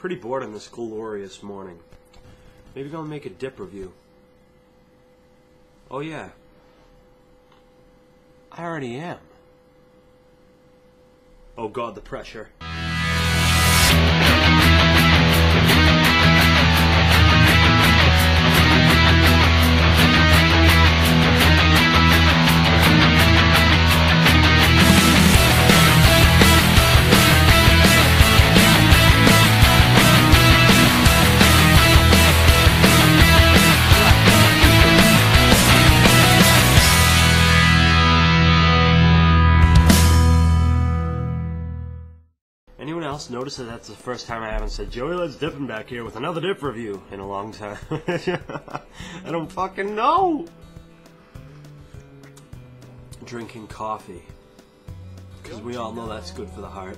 Pretty bored on this glorious morning. Maybe gonna make a dip review. Oh yeah. I already am. Oh god, the pressure. Anyone else notice that that's the first time I haven't said, Joey, let's dipping back here with another dip review in a long time? I don't fucking know! Drinking coffee. Because we all know that's good for the heart.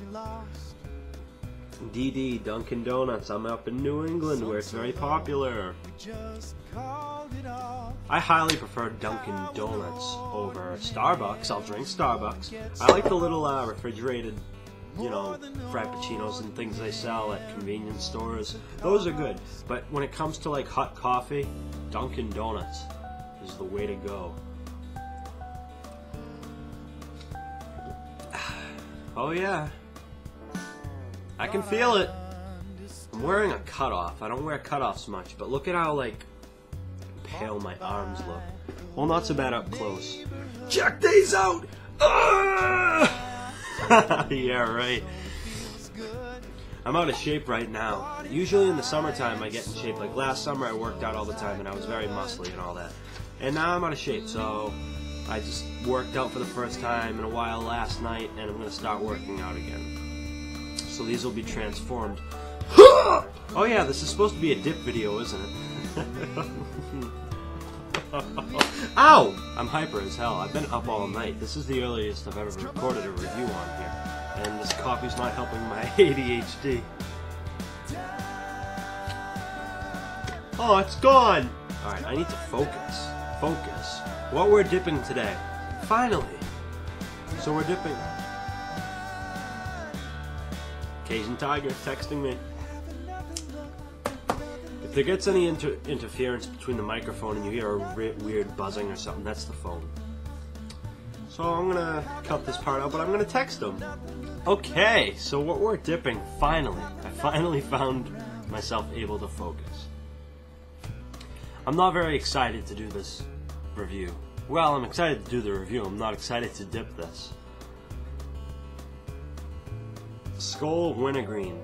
DD, Dunkin' Donuts. I'm up in New England where it's very popular. I highly prefer Dunkin' Donuts over Starbucks. I'll drink Starbucks. I like the little refrigerated, you know, frappuccinos and things they sell at convenience stores. Those are good. But when it comes to like hot coffee, Dunkin' Donuts is the way to go. Oh yeah. I can feel it. I'm wearing a cutoff. I don't wear cutoffs much, but look at how like pale my arms look. Well, not so bad up close. Check these out! Yeah, right. I'm out of shape right now. Usually in the summertime I get in shape. Like last summer I worked out all the time and I was very muscly and all that. And now I'm out of shape, so I just worked out for the first time in a while last night and I'm going to start working out again. So these will be transformed. Oh yeah, this is supposed to be a dip video, isn't it? Ow! I'm hyper as hell. I've been up all night. This is the earliest I've ever recorded a review on here. And this coffee's not helping my ADHD. Oh, it's gone! Alright, I need to focus. Focus. What we're dipping today. Finally! So we're dipping. Cajun Tiger texting me. If there gets any interference between the microphone and you hear a weird buzzing or something, that's the phone. So I'm gonna cut this part out, but I'm gonna text him. Okay, so what we're dipping, finally. I finally found myself able to focus. I'm not very excited to do this review. Well, I'm excited to do the review. I'm not excited to dip this. Skoal Wintergreen.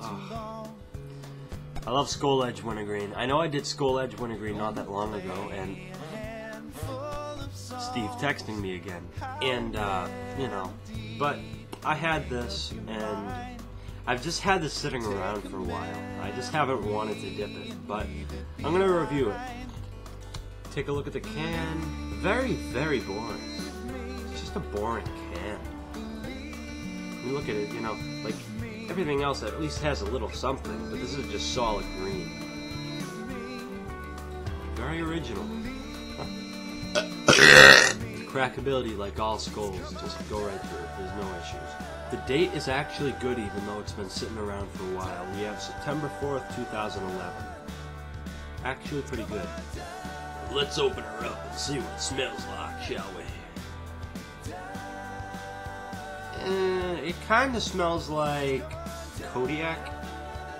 Oh. I love Skoal Edge Wintergreen. I know I did Skoal Edge Wintergreen not that long ago, and Steve texting me again. And, you know, but I had this, and I've just had this sitting around for a while. I just haven't wanted to dip it, but I'm going to review it. Take a look at the can. Very, very boring. It's just a boring can. You look at it, you know, like everything else at least has a little something, but this is just solid green. Very original. Crackability, like all Skoals, just go right through it. There's no issues. The date is actually good, even though it's been sitting around for a while. We have September 4th, 2011. Actually pretty good. Let's open her up and see what it smells like, shall we? It kind of smells like Kodiak,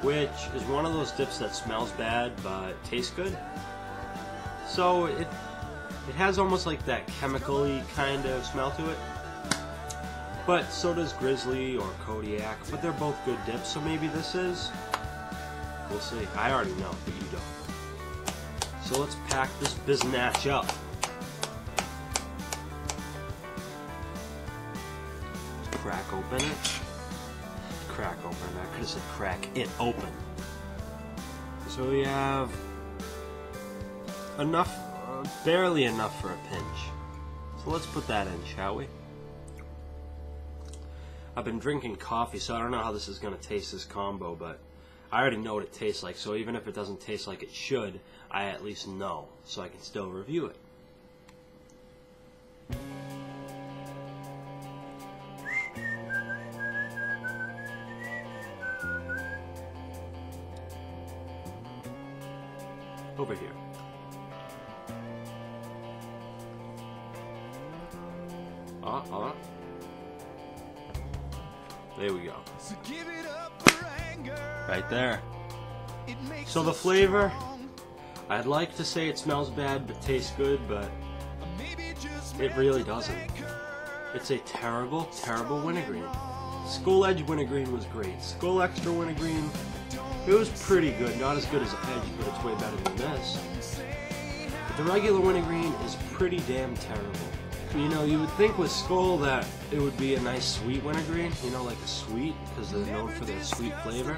which is one of those dips that smells bad but tastes good. So it has almost like that chemical-y kind of smell to it. But so does Grizzly or Kodiak, but they're both good dips, so maybe this is. We'll see. I already know, but you don't. So let's pack this biznatch up. Crack open it. Crack open it. I could have said crack it open. So we have enough, barely enough for a pinch. So let's put that in, shall we? I've been drinking coffee, so I don't know how this is going to taste, this combo, but I already know what it tastes like, so even if it doesn't taste like it should, I at least know, so I can still review it. over here. There we go. Right there. So the flavor, I'd like to say it smells bad but tastes good, but it really doesn't. It's a terrible, terrible wintergreen. Skoal Edge wintergreen was great. Skoal Extra wintergreen, it was pretty good. Not as good as Edge, but it's way better than this. But the regular wintergreen is pretty damn terrible. You know, you would think with Skoal that it would be a nice sweet wintergreen, you know, like a sweet, because they're known for their sweet flavor.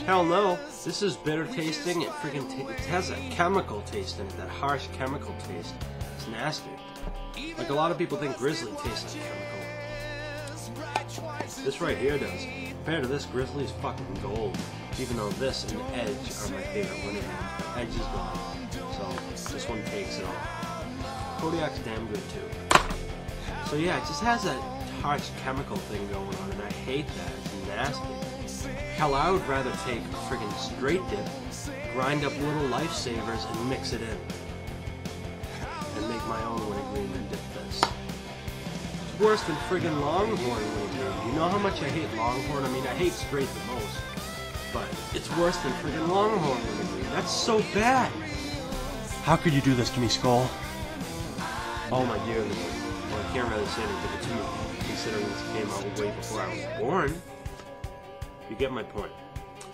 Hell no, this is bitter tasting. It freaking it has a chemical taste in it, that harsh chemical taste. It's nasty. Like a lot of people think Grizzly tastes like chemical. This right here does. Compared to this, Grizzly is fucking gold. Even though this and Edge are my favorite wintergreens, but Edge is gone, so this one takes it all. Kodiak's damn good too. So yeah, it just has a harsh chemical thing going on, and I hate that. It's nasty. Hell, I would rather take a friggin' straight dip, grind up little lifesavers, and mix it in. And make my own wintergreen and dip this. It's worse than friggin' Longhorn wintergreen. You know how much I hate Longhorn? I mean, I hate straight the most. But it's worse than friggin' Longhorn wintergreen. That's so bad. How could you do this to me, Skoal? Oh my dear Lord. Well, I can't really say anything to you, considering this came out way before I was born. You get my point.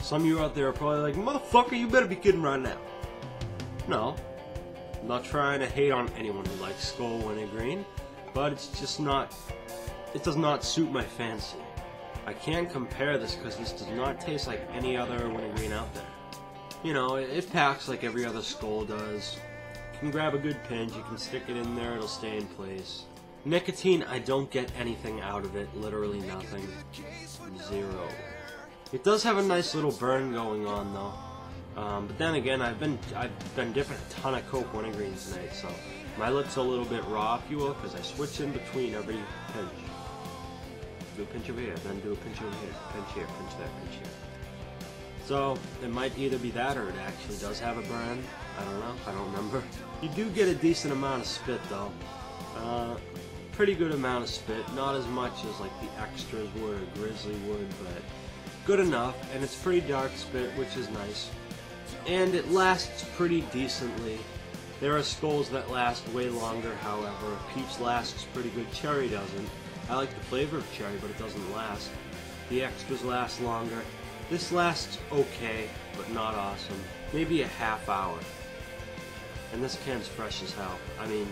Some of you out there are probably like, motherfucker, you better be kidding right now. No. I'm not trying to hate on anyone who likes Skoal wintergreen, but it's just not, it does not suit my fancy. I can't compare this because this does not taste like any other wintergreen out there. You know, it packs like every other Skoal does. You can grab a good pinch, you can stick it in there, it'll stay in place. Nicotine, I don't get anything out of it, literally nothing. Zero. It does have a nice little burn going on though. But then again, I've been dipping a ton of Coke wintergreen tonight, so my lips are a little bit raw, if you will, because I switch in between every pinch. Do a pinch over here, then do a pinch over here, pinch here, pinch there, pinch here. So it might either be that or it actually does have a burn. I don't know, I don't remember. You do get a decent amount of spit though. Pretty good amount of spit, not as much as like the extras would or Grizzly would, but good enough, and it's pretty dark spit, which is nice. And it lasts pretty decently. There are Skoals that last way longer, however. Peach lasts pretty good, cherry doesn't. I like the flavor of cherry, but it doesn't last. The extras last longer. This lasts okay, but not awesome. Maybe a half hour. And this can's fresh as hell. I mean,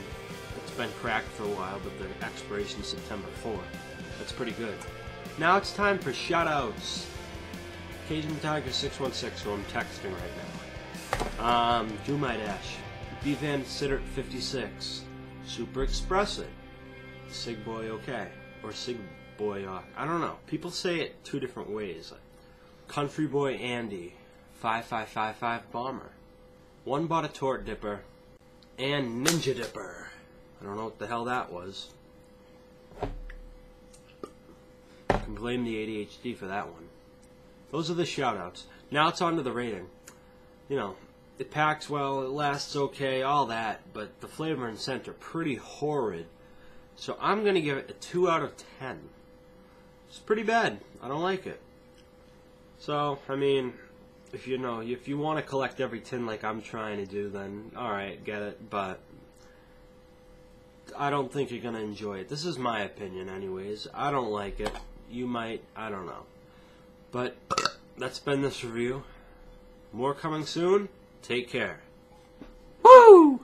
it's been cracked for a while, but the expiration is September 4th. That's pretty good. Now it's time for shoutouts. Cajun Tiger 616, who I'm texting right now. Do My Dash. B Van Sittert 56. Super Express It. Sig Boy OK. Or Sig Boy I don't know. People say it two different ways. Like Country Boy Andy. 5555 Bomber. One Bought a Tort Dipper. And Ninja Dipper. I don't know what the hell that was. You can blame the ADHD for that one. Those are the shoutouts. Now it's on to the rating. You know, it packs well, it lasts okay, all that, but the flavor and scent are pretty horrid. So I'm going to give it a 2 out of 10. It's pretty bad. I don't like it. So, I mean, if you want to collect every tin like I'm trying to do, then alright, get it, but I don't think you're going to enjoy it. This is my opinion anyways. I don't like it. You might, I don't know. But that's been this review. More coming soon. Take care. Woo!